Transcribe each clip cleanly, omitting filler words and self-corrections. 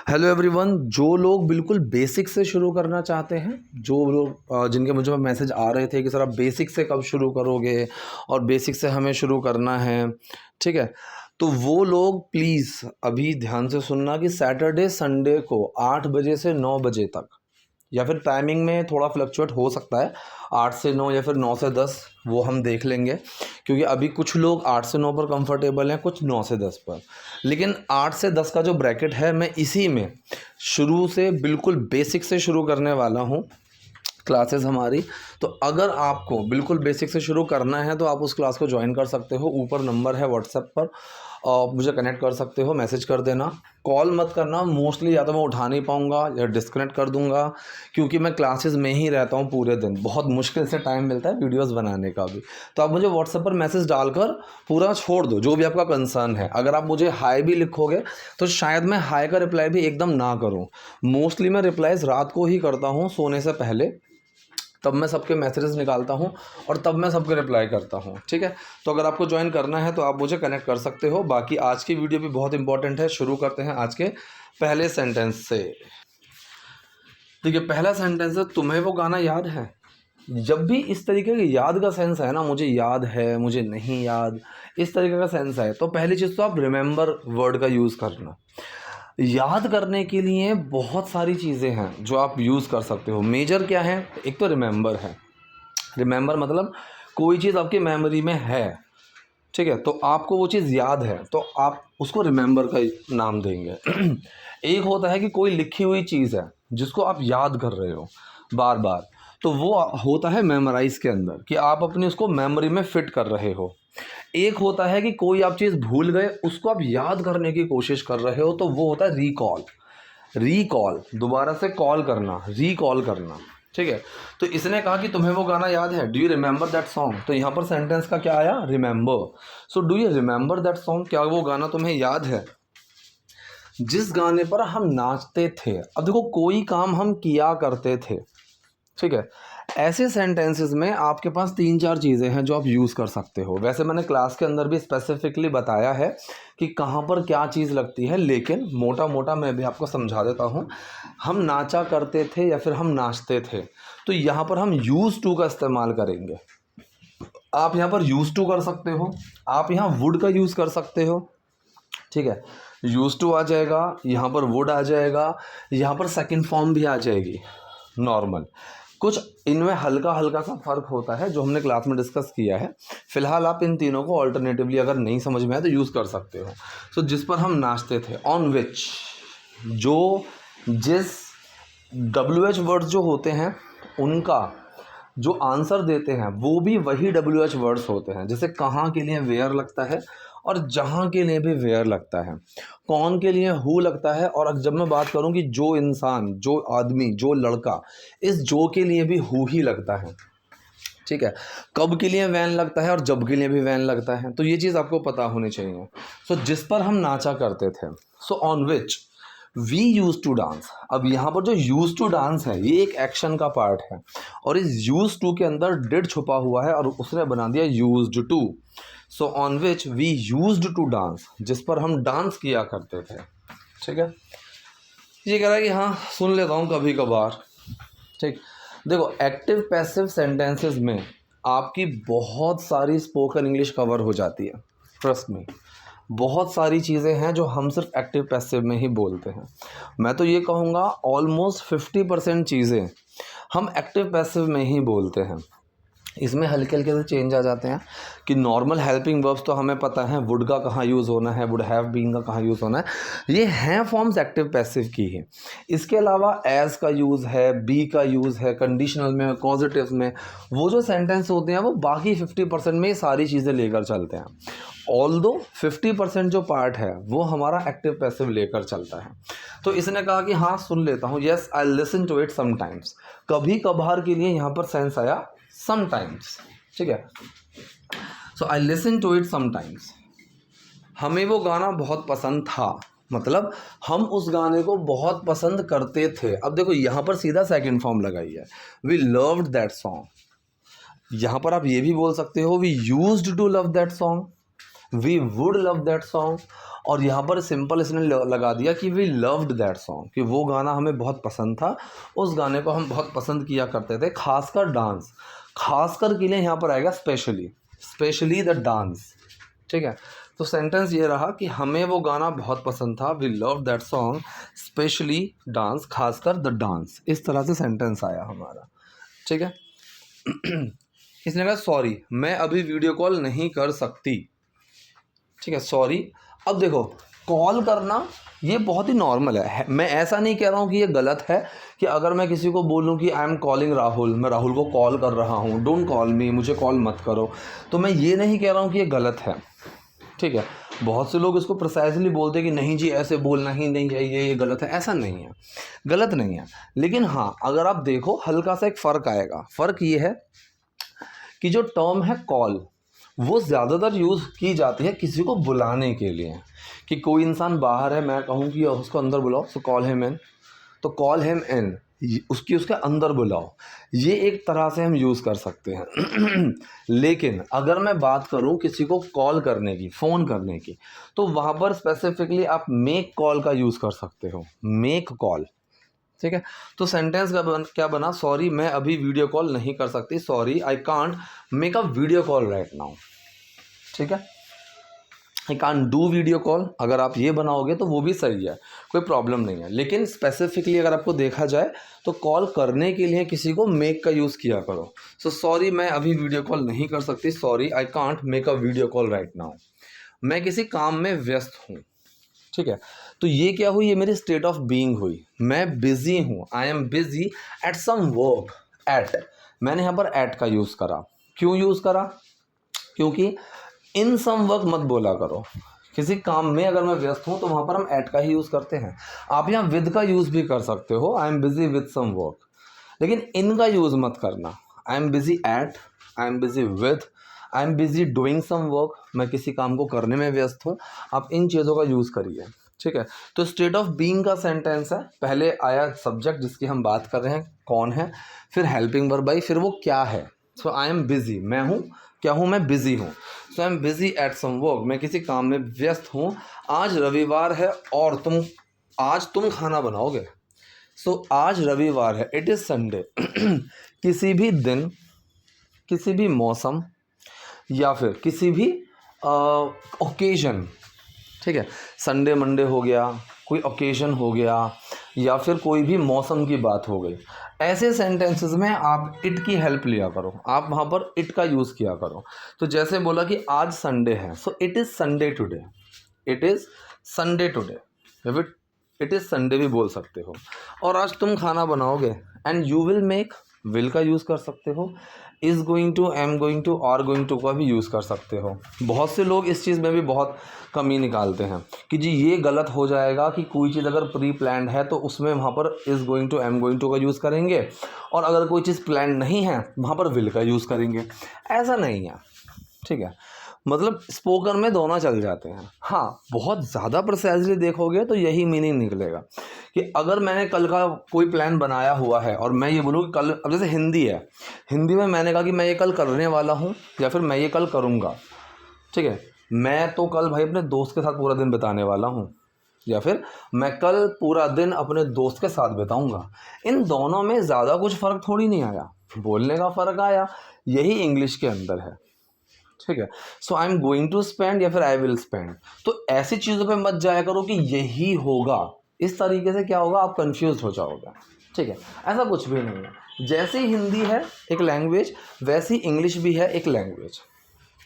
Hello everyone. जो लोग बिल्कुल बेसिक से शुरू करना चाहते हैं, जो लोग जिनके मुझे मैसेज आ रहे थे कि सर आप बेसिक से कब शुरू करोगे और बेसिक से हमें शुरू करना है, ठीक है, तो वो लोग प्लीज़ अभी ध्यान से सुनना कि सैटरडे संडे को 8 बजे से 9 बजे तक, या फिर टाइमिंग में थोड़ा फ्लक्चुएट हो सकता है, 8 से 9 या फिर 9 से 10, वो हम देख लेंगे, क्योंकि अभी कुछ लोग 8 से 9 पर कंफर्टेबल हैं, कुछ 9 से 10 पर। लेकिन 8 से 10 का जो ब्रैकेट है, मैं इसी में शुरू से बिल्कुल बेसिक से शुरू करने वाला हूँ क्लासेस हमारी। तो अगर आपको बिल्कुल बेसिक से शुरू करना है तो आप उस क्लास को ज्वाइन कर सकते हो। ऊपर नंबर है व्हाट्सएप पर, मुझे कनेक्ट कर सकते हो, मैसेज कर देना, कॉल मत करना। मोस्टली या तो मैं उठा नहीं पाऊँगा या डिस्कनेक्ट कर दूंगा, क्योंकि मैं क्लासेस में ही रहता हूँ पूरे दिन, बहुत मुश्किल से टाइम मिलता है वीडियोस बनाने का भी। तो आप मुझे व्हाट्सएप पर मैसेज डालकर पूरा छोड़ दो जो भी आपका कंसर्न है। अगर आप मुझे हाय भी लिखोगे तो शायद मैं हाय का रिप्लाई भी एकदम ना करूँ। मोस्टली मैं रिप्लाईज रात को ही करता हूँ सोने से पहले, तब मैं सबके मैसेजेस निकालता हूँ और तब मैं सबके रिप्लाई करता हूँ, ठीक है। तो अगर आपको ज्वाइन करना है तो आप मुझे कनेक्ट कर सकते हो। बाकी आज की वीडियो भी बहुत इंपॉर्टेंट है। शुरू करते हैं आज के पहले सेंटेंस से। देखिए, पहला सेंटेंस है, तुम्हें वो गाना याद है। जब भी इस तरीके के याद का सेंस है ना, मुझे याद है, मुझे नहीं याद, इस तरीके का सेंस है, तो पहली चीज़ तो आप रिमेंबर वर्ड का यूज़ करना। याद करने के लिए बहुत सारी चीज़ें हैं जो आप यूज़ कर सकते हो। मेजर क्या है? एक तो रिमेंबर है। रिमेंबर मतलब कोई चीज़ आपकी मेमोरी में है, ठीक है, तो आपको वो चीज़ याद है तो आप उसको रिमेंबर का नाम देंगे। एक होता है कि कोई लिखी हुई चीज़ है जिसको आप याद कर रहे हो बार बार, तो वो होता है मेमोराइज के अंदर, कि आप अपनी उसको मेमोरी में फिट कर रहे हो। एक होता है कि कोई आप चीज़ भूल गए, उसको आप याद करने की कोशिश कर रहे हो, तो वो होता है रिकॉल। रिकॉल, दोबारा से कॉल करना, रिकॉल करना, ठीक है। तो इसने कहा कि तुम्हें वो गाना याद है, do you remember that song. तो यहाँ पर सेंटेंस का क्या आया? Remember. So do you remember that song, क्या वो गाना तुम्हें याद है जिस गाने पर हम नाचते थे। अब देखो, कोई काम हम किया करते थे, ठीक है। ऐसे सेंटेंसेस में आपके पास 3-4 चीज़ें हैं जो आप यूज़ कर सकते हो। वैसे मैंने क्लास के अंदर भी स्पेसिफिकली बताया है कि कहाँ पर क्या चीज़ लगती है, लेकिन मोटा मोटा मैं भी आपको समझा देता हूँ। हम नाचा करते थे या फिर हम नाचते थे, तो यहाँ पर हम यूज़ टू का इस्तेमाल करेंगे। आप यहाँ पर यूज़ टू कर सकते हो, आप यहाँ वुड का यूज़ कर सकते हो, ठीक है। यूज़ टू आ जाएगा, यहाँ पर वुड आ जाएगा, यहाँ पर सेकंड फॉर्म भी आ जाएगी, नॉर्मल। कुछ इनमें हल्का हल्का सा फ़र्क होता है जो हमने क्लास में डिस्कस किया है। फिलहाल आप इन तीनों को ऑल्टरनेटिवली अगर नहीं समझ में आए तो यूज़ कर सकते हो। सो जिस पर हम नाचते थे, ऑन विच, जो, जिस, WH वर्ड्स जो होते हैं उनका जो आंसर देते हैं वो भी वही WH वर्ड्स होते हैं। जैसे कहाँ के लिए वेयर लगता है और जहाँ के लिए भी वेयर लगता है। कौन के लिए हु लगता है, और जब मैं बात करूँ कि जो इंसान, जो आदमी, जो लड़का, इस जो के लिए भी हु ही लगता है, ठीक है। कब के लिए वैन लगता है और जब के लिए भी वैन लगता है, तो ये चीज़ आपको पता होनी चाहिए। सो जिस पर हम नाचा करते थे, so on which we use to dance. अब यहाँ पर जो यूज टू डांस है ये एक एक्शन का पार्ट है, और इस यूज टू के अंदर डिड छुपा हुआ है और उसने बना दिया used to. So on which we used to dance, जिस पर हम डांस किया करते थे, ठीक है। ये कह रहा है कि हाँ सुन लेता हूँ कभी कभार, ठीक। देखो, एक्टिव पैसिव सेंटेंसेस में आपकी बहुत सारी स्पोकन इंग्लिश कवर हो जाती है, ट्रस्ट में। बहुत सारी चीज़ें हैं जो हम सिर्फ एक्टिव पैसिव में ही बोलते हैं। मैं तो ये कहूँगा ऑलमोस्ट 50% चीज़ें हम एक्टिव पैसिव में ही बोलते हैं। इसमें हल्के हल्के से चेंज आ जाते हैं कि नॉर्मल हेल्पिंग वर्ब्स तो हमें पता है, वुड का कहाँ यूज़ होना है, वुड हैव बीन का कहाँ यूज़ होना है, ये हैं फॉर्म्स एक्टिव पैसिव की ही। इसके अलावा एज का यूज़ है, बी का यूज़ है, कंडीशनल में, पॉजिटिव में, वो जो सेंटेंस होते हैं वो बाकी 50% में ये सारी चीज़ें लेकर चलते हैं। ऑल्दो 50% जो पार्ट है वो हमारा एक्टिव पैसिव लेकर चलता है। तो इसने कहा कि हाँ सुन लेता हूँ, yes I listen to it sometimes. कभी कभार के लिए यहाँ पर सेंस आया समटाइम्स, ठीक है। So I listen to it sometimes. हमें वो गाना बहुत पसंद था, मतलब हम उस गाने को बहुत पसंद करते थे। अब देखो यहाँ पर सीधा सेकंड फॉर्म लगाई है, वी लव्ड दैट सॉन्ग। यहाँ पर आप ये भी बोल सकते हो we used to love that song, we would love that song, और यहाँ पर सिंपल इसने लगा दिया कि वी लव्ड दैट सॉन्ग, कि वो गाना हमें बहुत पसंद था, उस गाने को हम बहुत पसंद किया करते थे, खासकर डांस, खासकर के लिए यहाँ पर आएगा स्पेशली, स्पेशली द डांस। ठीक है, तो सेंटेंस ये रहा कि हमें वो गाना बहुत पसंद था, we love that song specially dance, खासकर द डांस। इस तरह से सेंटेंस आया हमारा। ठीक है, इसने कहा सॉरी मैं अभी वीडियो कॉल नहीं कर सकती। ठीक है, सॉरी। अब देखो, कॉल करना ये बहुत ही नॉर्मल है, मैं ऐसा नहीं कह रहा हूँ कि ये गलत है कि अगर मैं किसी को बोलूँ कि आई एम कॉलिंग राहुल, मैं राहुल को कॉल कर रहा हूँ, डोंट कॉल मी, मुझे कॉल मत करो, तो मैं ये नहीं कह रहा हूँ कि ये गलत है। ठीक है, बहुत से लोग इसको प्रिसाइजली बोलते हैं कि नहीं जी ऐसे बोलना ही नहीं चाहिए, ये गलत है। ऐसा नहीं है, गलत नहीं है, लेकिन हाँ अगर आप देखो हल्का सा एक फ़र्क आएगा। फ़र्क ये है कि जो टर्म है कॉल, वो ज़्यादातर यूज़ की जाती है किसी को बुलाने के लिए, कि कोई इंसान बाहर है, मैं कहूँ कि उसको अंदर बुलाओ, सो कॉल हिम इन, तो कॉल हिम इन, उसके अंदर बुलाओ, ये एक तरह से हम यूज़ कर सकते हैं। लेकिन अगर मैं बात करूँ किसी को कॉल करने की, फ़ोन करने की, तो वहाँ पर स्पेसिफिकली आप मेक कॉल का यूज़ कर सकते हो, मेक कॉल। ठीक है, तो सेंटेंस का क्या बना, सॉरी मैं अभी वीडियो कॉल नहीं कर सकती, sorry I can't make a video call right now. ठीक है, I can't do video call, अगर आप ये बनाओगे तो वो भी सही है, कोई प्रॉब्लम नहीं है, लेकिन स्पेसिफिकली अगर आपको देखा जाए तो कॉल करने के लिए किसी को मेक का यूज़ किया करो। सो सॉरी मैं अभी वीडियो कॉल नहीं कर सकती, sorry I can't make a video call right now, मैं किसी काम में व्यस्त हूँ। ठीक है, तो ये क्या हुई, ये मेरी स्टेट ऑफ बीइंग हुई, मैं बिजी हूँ, I am busy at some work, at, मैंने यहाँ पर एट का यूज़ करा। क्यों यूज़ करा, क्योंकि इन सम वर्क मत बोला करो, किसी काम में अगर मैं व्यस्त हूँ तो वहाँ पर हम एट का ही यूज़ करते हैं। आप यहाँ विद का यूज़ भी कर सकते हो, I am busy with some work, लेकिन इन का यूज़ मत करना। I am busy at, I am busy with, I am busy doing some work, मैं किसी काम को करने में व्यस्त हूँ, आप इन चीज़ों का यूज़ करिए। ठीक है, तो स्टेट ऑफ बीइंग का सेंटेंस है, पहले आया सब्जेक्ट जिसकी हम बात कर रहे हैं कौन है, फिर हेल्पिंग वर्ब आई, फिर वो क्या है। सो आई एम बिजी, मैं हूँ, क्या हूँ मैं, बिजी हूँ। So I am busy at some work, मैं किसी काम में व्यस्त हूँ। आज रविवार है और आज तुम खाना बनाओगे। सो आज रविवार है, इट इज़ संडे। किसी भी दिन, किसी भी मौसम, या फिर किसी भी ओकेजन। ठीक है, संडे मंडे हो गया, कोई ओकेजन हो गया, या फिर कोई भी मौसम की बात हो गई, ऐसे सेंटेंसेस में आप इट की हेल्प लिया करो, आप वहाँ पर इट का यूज़ किया करो। तो जैसे बोला कि आज संडे है, so it is Sunday today, it is Sunday today, या फिर इट इज़ संडे भी बोल सकते हो। और आज तुम खाना बनाओगे, and you will make, will का यूज़ कर सकते हो, is going to, am going to, are going to का भी यूज़ कर सकते हो। बहुत से लोग इस चीज़ में भी बहुत कमी निकालते हैं कि जी ये गलत हो जाएगा कि कोई चीज़ अगर प्री प्लान्ड है तो उसमें वहाँ पर is going to, am going to का यूज़ करेंगे, और अगर कोई चीज़ प्लान नहीं है वहाँ पर विल का यूज़ करेंगे। ऐसा नहीं है। ठीक है, मतलब स्पोकन में दोनों चल जाते हैं। हाँ, बहुत ज़्यादा प्रिसाइजली देखोगे तो यही मीनिंग निकलेगा कि अगर मैंने कल का कोई प्लान बनाया हुआ है और मैं ये बोलूँ कि कल, अब जैसे हिंदी है, हिंदी में मैंने कहा कि मैं ये कल करने वाला हूँ, या फिर मैं ये कल करूँगा। ठीक है, मैं तो कल भाई अपने दोस्त के साथ पूरा दिन बिताने वाला हूँ, या फिर मैं कल पूरा दिन अपने दोस्त के साथ बिताऊँगा। इन दोनों में ज़्यादा कुछ फ़र्क थोड़ी नहीं आया, बोलने का फ़र्क आया, यही इंग्लिश के अंदर है। ठीक है, so I am going to spend, या फिर आई विल स्पेंड। तो ऐसी चीज़ों पे मत जाया करो कि यही होगा, इस तरीके से क्या होगा, आप कंफ्यूज हो जाओगे। ठीक है, ऐसा कुछ भी नहीं है। जैसे हिंदी है एक लैंग्वेज, वैसी इंग्लिश भी है एक लैंग्वेज।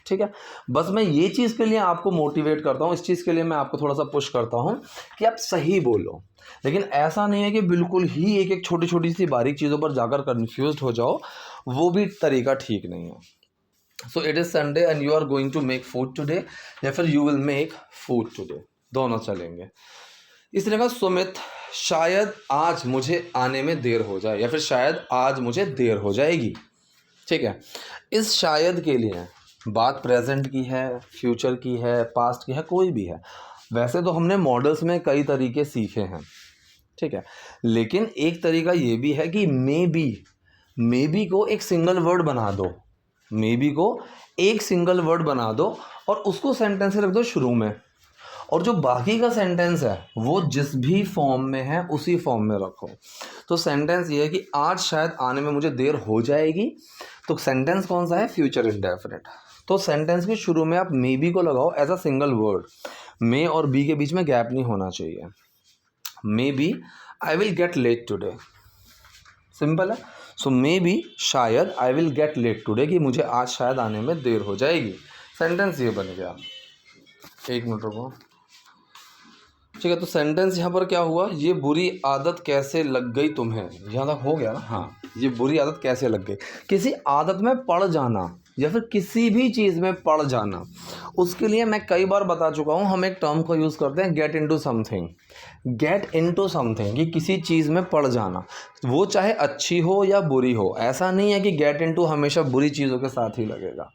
ठीक है, बस मैं ये चीज़ के लिए आपको मोटिवेट करता हूँ, इस चीज़ के लिए मैं आपको थोड़ा सा पुश करता हूँ कि आप सही बोलो, लेकिन ऐसा नहीं है कि बिल्कुल ही एक एक छोटी छोटी सी बारीक चीज़ों पर जाकर कन्फ्यूज हो जाओ, वो भी तरीका ठीक नहीं है। So it is Sunday and you are going to make food today, या फिर you will make food today, दोनों चलेंगे। इसने कहा सुमित शायद आज मुझे आने में देर हो जाए, या फिर शायद आज मुझे देर हो जाएगी। ठीक है, इस शायद के लिए बात प्रेजेंट की है, फ्यूचर की है, पास्ट की है, कोई भी है। वैसे तो हमने मॉडल्स में कई तरीके सीखे हैं। ठीक है, लेकिन एक तरीका ये भी है कि मे बी को एक सिंगल वर्ड बना दो, मे बी को एक सिंगल वर्ड बना दो और उसको सेंटेंस रख दो शुरू में, और जो बाकी का सेंटेंस है वो जिस भी फॉर्म में है उसी फॉर्म में रखो। तो सेंटेंस ये है कि आज शायद आने में मुझे देर हो जाएगी, तो सेंटेंस कौन सा है, फ्यूचर इंडेफिनिट। तो सेंटेंस के शुरू में आप मे बी को लगाओ as a single word, may और बी के बीच में गैप नहीं होना चाहिए। Maybe I will get late today, simple है। सो मे बी शायद I will get late today, कि मुझे आज शायद आने में देर हो जाएगी। सेंटेंस ये बन गया। एक मिनट रुको, ठीक है। तो सेंटेंस यहाँ पर क्या हुआ, ये बुरी आदत कैसे लग गई तुम्हें, यहाँ तक हो गया ना। हाँ, ये बुरी आदत कैसे लग गई, किसी आदत में पड़ जाना या फिर किसी भी चीज़ में पड़ जाना। उसके लिए मैं कई बार बता चुका हूँ, हम एक टर्म को यूज़ करते हैं, get into something. Get into something, कि किसी चीज़ में पड़ जाना, वो चाहे अच्छी हो या बुरी हो। ऐसा नहीं है कि गेट इनटू हमेशा बुरी चीज़ों के साथ ही लगेगा,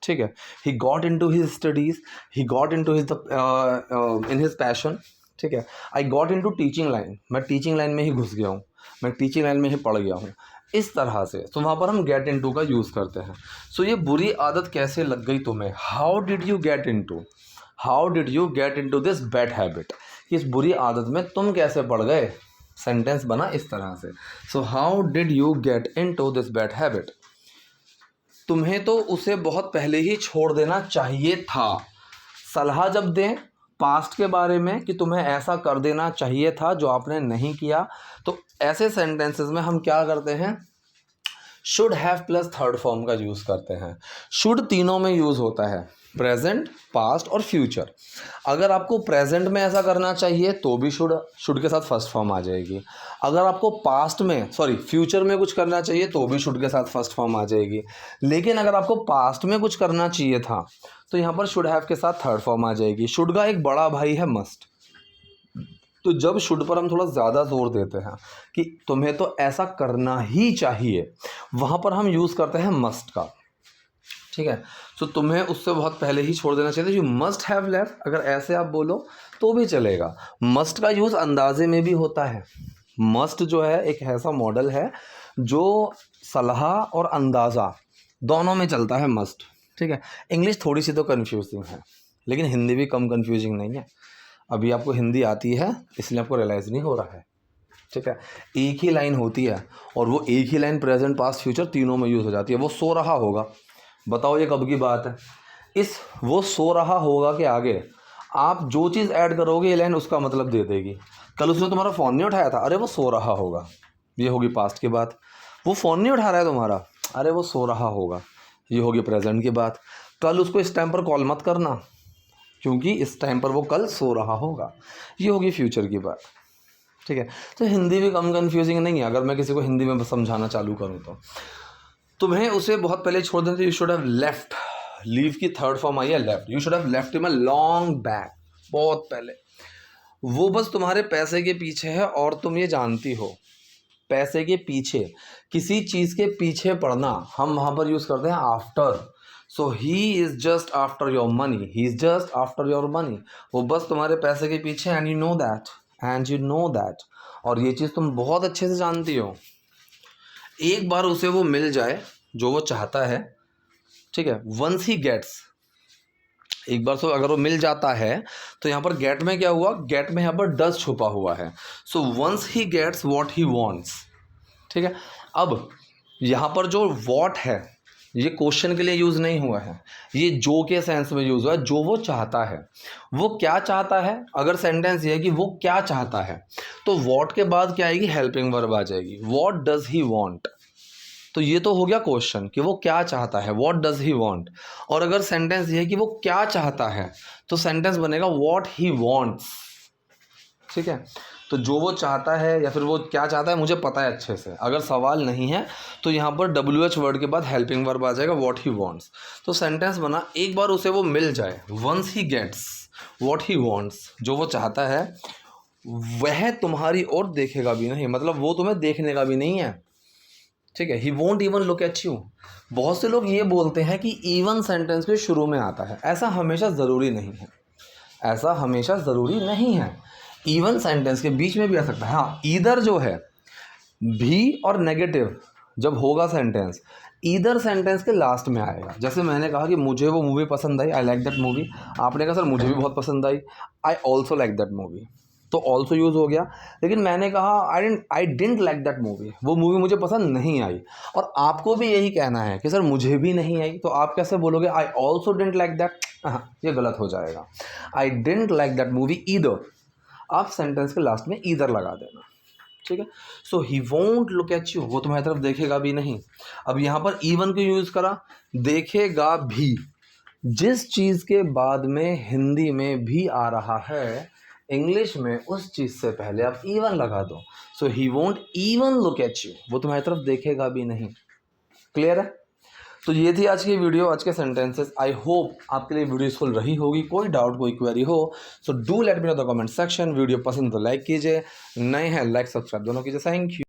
ठीक है। He got into his studies, he got into his in his passion, ठीक है। I got into teaching line, मैं टीचिंग लाइन में ही घुस गया हूँ, मैं टीचिंग लाइन में ही पड़ गया हूँ, इस तरह से। तो वहाँ पर हम गेट इन टू का यूज़ करते हैं। सो ये बुरी आदत कैसे लग गई तुम्हें, how did you get into, how did you get into this bad habit, कि इस बुरी आदत में तुम कैसे पड़ गए। सेंटेंस बना इस तरह से। So how did you get into this bad habit, तुम्हें तो उसे बहुत पहले ही छोड़ देना चाहिए था। सलाह जब दें पास्ट के बारे में कि तुम्हें ऐसा कर देना चाहिए था जो आपने नहीं किया, तो ऐसे सेंटेंसेस में हम क्या करते हैं, should have plus third form का यूज़ करते हैं। शुड तीनों में यूज़ होता है, प्रेजेंट, पास्ट और फ्यूचर। अगर आपको प्रेजेंट में ऐसा करना चाहिए तो भी शुड के साथ फर्स्ट फॉर्म आ जाएगी। अगर आपको पास्ट में फ्यूचर में कुछ करना चाहिए तो भी शुड के साथ फर्स्ट फॉर्म आ जाएगी। लेकिन अगर आपको पास्ट में कुछ करना चाहिए था तो यहाँ पर शुड हैव के साथ थर्ड फॉर्म आ जाएगी। शुड का एक बड़ा भाई है मस्ट। तो जब शुड पर हम थोड़ा ज़्यादा जोर देते हैं कि तुम्हें तो ऐसा करना ही चाहिए, वहाँ पर हम यूज़ करते हैं मस्ट का, ठीक है। तो तुम्हें उससे बहुत पहले ही छोड़ देना चाहिए, यू मस्ट हैव लेफ्ट। अगर ऐसे आप बोलो तो भी चलेगा। मस्ट का यूज़ अंदाजे में भी होता है। मस्ट जो है एक ऐसा मॉडल है जो सलाह और अंदाज़ा दोनों में चलता है, मस्ट, ठीक है। इंग्लिश थोड़ी सी तो कन्फ्यूजिंग है, लेकिन हिंदी भी कम कन्फ्यूजिंग नहीं है। अभी आपको हिंदी आती है इसलिए आपको रियलाइज़ नहीं हो रहा है, ठीक है। एक ही लाइन होती है और वो एक ही लाइन प्रेजेंट, पास्ट, फ्यूचर तीनों में यूज़ हो जाती है। वो सो रहा होगा, बताओ ये कब की बात है। इस वो सो रहा होगा के आगे आप जो चीज़ ऐड करोगे ये लाइन उसका मतलब दे देगी। कल उसने तुम्हारा फ़ोन नहीं उठाया था, अरे वो सो रहा होगा, ये होगी पास्ट की बात। वो फ़ोन नहीं उठा रहा है तुम्हारा, अरे वो सो रहा होगा, ये होगी प्रेजेंट की बात। कल उसको इस टाइम पर कॉल मत करना क्योंकि इस टाइम पर वो कल सो रहा होगा, ये होगी फ्यूचर की बात, ठीक है। तो हिंदी भी कम कन्फ्यूजिंग नहीं है। अगर मैं किसी को हिंदी में समझाना चालू करूँ तो तुम्हें उसे बहुत पहले छोड़ देना, you should have left. Leave की थर्ड फॉर्म आई है left. You should have left him a long back, बहुत पहले। वो बस तुम्हारे पैसे के पीछे है और तुम ये जानती हो। पैसे के पीछे, किसी चीज़ के पीछे पड़ना, हम वहाँ पर यूज़ करते हैं after. So he is just after your money, he is just after your money. वो बस तुम्हारे पैसे के पीछे, एंड यू नो दैट, और ये चीज़ तुम बहुत अच्छे से जानती हो। एक बार उसे वो मिल जाए जो वो चाहता है, ठीक है। वंस ही गेट्स, एक बार तो अगर वो मिल जाता है तो यहाँ पर गेट में क्या हुआ, गेट में यहाँ पर डज छुपा हुआ है। So once he gets what he wants, ठीक है। अब यहाँ पर जो व्हाट है ये क्वेश्चन के लिए यूज़ नहीं हुआ है, ये जो के सेंस में यूज़ हुआ है। जो वो चाहता है, वो क्या चाहता है। अगर सेंटेंस ये है कि वो क्या चाहता है तो व्हाट के बाद क्या आएगी, हेल्पिंग वर्ब आ जाएगी। व्हाट डज ही वांट, तो ये तो हो गया क्वेश्चन कि वो क्या चाहता है, व्हाट डज ही वांट। और अगर सेंटेंस ये है कि वो क्या चाहता है तो सेंटेंस बनेगा व्हाट ही वांट्स, ठीक है। तो जो वो चाहता है या फिर वो क्या चाहता है मुझे पता है अच्छे से। अगर सवाल नहीं है तो यहाँ पर WH वर्ड के बाद हेल्पिंग वर्ब आ जाएगा, व्हाट ही वांट्स। तो सेंटेंस बना, एक बार उसे वो मिल जाए, once he gets what he wants, जो वो चाहता है वह तुम्हारी ओर देखेगा भी नहीं, मतलब वो तुम्हें देखने का भी नहीं है, ठीक है। ही won't even look at you. बहुत से लोग ये बोलते हैं कि इवन सेंटेंस के शुरू में आता है, ऐसा हमेशा ज़रूरी नहीं है, ऐसा हमेशा ज़रूरी नहीं है। इवन सेंटेंस के बीच में भी आ सकता है। हाँ, ईदर जो है भी और नेगेटिव जब होगा सेंटेंस, ईदर सेंटेंस के लास्ट में आएगा। जैसे मैंने कहा कि मुझे वो मूवी पसंद आई, आई लाइक दैट मूवी, आपने कहा सर मुझे भी बहुत पसंद आई, I also like that movie, तो ऑल्सो यूज़ हो गया। लेकिन मैंने कहा I didn't like that movie, वो मूवी मुझे पसंद नहीं आई, और आपको भी यही कहना है कि सर मुझे भी नहीं आई, तो आप कैसे बोलोगे I also didn't like that? ये गलत हो जाएगा। I didn't like that movie either, आप सेंटेंस के लास्ट में ईदर लगा देना, ठीक है। So he won't look at you, वो तुम्हारी तरफ देखेगा भी नहीं। अब यहाँ पर इवन क्यों यूज़ करा? देखेगा भी, जिस चीज़ के बाद में हिंदी में भी आ रहा है, इंग्लिश में उस चीज़ से पहले आप इवन लगा दो। So he won't even look at you, वो तुम्हारी तरफ देखेगा भी नहीं। क्लियर है? तो ये थी आज की वीडियो, आज के सेंटेंसेस। आई होप आपके लिए वीडियो यूजफुल रही होगी। कोई डाउट, कोई क्वेरी हो so do let me know the comment section. Video पसंद तो लाइक कीजिए, नए हैं लाइक सब्सक्राइब दोनों कीजिए। Thank you.